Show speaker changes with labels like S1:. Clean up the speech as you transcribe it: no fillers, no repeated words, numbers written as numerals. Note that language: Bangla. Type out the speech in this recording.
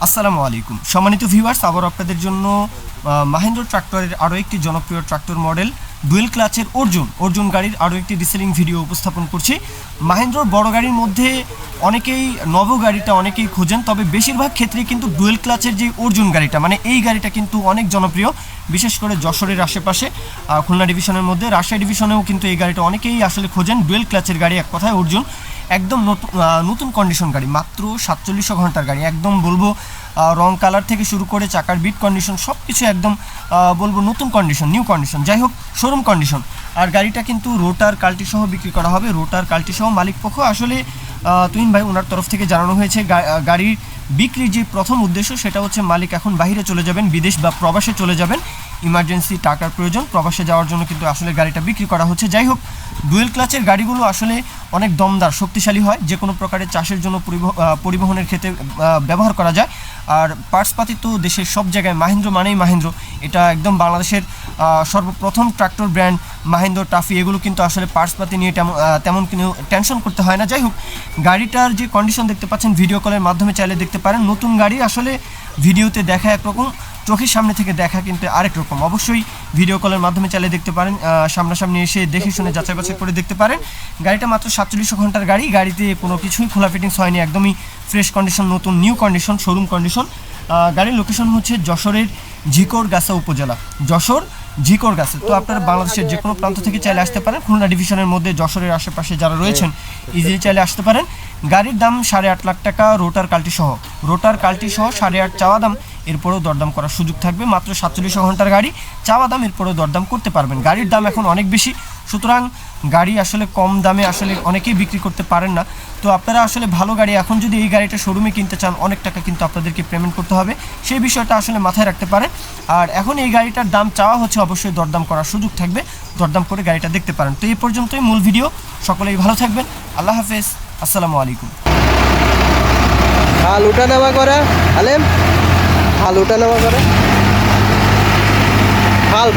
S1: আসসালামু আলাইকুম সম্মানিত ভিউয়ার্স, আবার আপনাদের জন্য মাহেন্দ্র ট্রাক্টরের আরও একটি জনপ্রিয় ট্রাক্টর মডেল ডুয়েল ক্লাচের অর্জুন গাড়ির আরও একটি রিসেলিং ভিডিও উপস্থাপন করছি। মাহেন্দ্রর বড় গাড়ির মধ্যে অনেকেই নব গাড়িটা অনেকেই খোঁজেন, তবে বেশিরভাগ ক্ষেত্রেই কিন্তু ডুয়েল ক্লাচের যে অর্জুন গাড়িটা মানে এই গাড়িটা কিন্তু অনেক জনপ্রিয়, বিশেষ করে যশোরের আশেপাশে, খুলনা ডিভিশনের মধ্যে, রাজশাহী ডিভিশনেও কিন্তু এই গাড়িটা অনেকেই আসলে খোঁজেন। ডুয়েল ক্লাচের গাড়ি, এক কথায় অর্জুন, একদম নতুন কন্ডিশন গাড়ি, মাত্র 4700 ঘন্টার গাড়ি। একদম বলবো রং কালার থেকে শুরু করে চাকার বিট কন্ডিশন সব কিছু একদম বলবো নতুন কন্ডিশন, নিউ কন্ডিশন, যাই হোক শোরুম কন্ডিশন। আর গাড়িটা কিন্তু রোটার কাল্টি সহ বিক্রি করা হবে। রোটার কাল্টি সহ মালিক পক্ষ আসলে তুহিন ভাই ওনার তরফ থেকে জানানো হয়েছে গাড়ির বিক্রির যে প্রথম উদ্দেশ্য সেটা হচ্ছে মালিক এখন বাইরে চলে যাবেন, বিদেশ বা প্রবাসে চলে যাবেন, ইমার্জেন্সি টাকার প্রয়োজন, প্রবাসে যাওয়ার জন্য কিন্তু আসলে গাড়িটা বিক্রি করা হচ্ছে। যাই হোক, ডুয়েল ক্লাচের গাড়িগুলো আসলে অনেক দমদার, শক্তিশালী হয়, যে কোনো প্রকারের চাষের জন্য পরিবহনের ক্ষেত্রে ব্যবহার করা যায়। আর পার্টসপাতি তো দেশের সব জায়গায়, মাহেন্দ্র মানেই মাহেন্দ্র, এটা একদম বাংলাদেশের সর্বপ্রথম ট্রাক্টর ব্র্যান্ড মাহেন্দ্র টাফি, এগুলো কিন্তু আসলে পার্টসপাতি নিয়ে তেমন কোনো টেনশন করতে হয় না। যাই হোক, গাড়িটার যে কন্ডিশন দেখতে পাচ্ছেন ভিডিও কলের মাধ্যমে চাইলে দেখতে পারেন। নতুন গাড়ি আসলে ভিডিওতে দেখা একরকম, চোখের সামনে থেকে দেখা কিন্তু আরেক রকম। অবশ্যই ভিডিও কলের মাধ্যমে চালিয়ে দেখতে পারেন, সামনাসামনি এসে দেখে শুনে যাচাই বাছাই করে দেখতে পারেন। গাড়িটা মাত্র 4700 ঘন্টার গাড়ি, গাড়িতে কোনো কিছুই খোলা ফিটিংস হয়নি, একদমই ফ্রেশ কন্ডিশন, নতুন নিউ কন্ডিশন, শোরুম কন্ডিশন। গাড়ির লোকেশন হচ্ছে যশোরের ঝিকরগাছা উপজেলা, যশোর ঝিকরগাছা। তো আপনারা বাংলাদেশের যে কোনো প্রান্ত থেকে চাইলে আসতে পারেন। খুলনা ডিভিশনের মধ্যে যশোরের আশেপাশে যারা রয়েছেন ইজিলি চাইলে আসতে পারেন। গাড়ির দাম 8.5 লাখ টাকা, রোটার কাল্টি সহ 8.5 চাওয়া দাম, এরপরেও দরদাম করার সুযোগ থাকবে। মাত্র 4700 ঘন্টার গাড়ি, চাওয়া দাম, এরপরেও দরদাম করতে পারবেন। গাড়ির দাম এখন অনেক বেশি, সুতরাং গাড়ি আসলে কম দামে আসলে অনেকেই বিক্রি করতে পারেন না। তো আপনারা আসলে ভালো গাড়ি, এখন যদি এই গাড়িটা শোরুমে কিনতে চান অনেক টাকা কিন্তু আপনাদেরকে পেমেন্ট করতে হবে, সেই বিষয়টা আসলে মাথায় রাখতে পারেন। আর এখন এই গাড়িটার দাম চাওয়া হচ্ছে, অবশ্যই দরদাম করার সুযোগ থাকবে, দরদাম করে গাড়িটা দেখতে পারেন। তো এই পর্যন্তই মূল ভিডিও, সকলেই ভালো থাকবেন, আল্লাহ হাফেজ, আসসালামু আলাইকুম।
S2: হাল উঠা নামা করে আলেম, হাল উঠা নামা করে, ফাল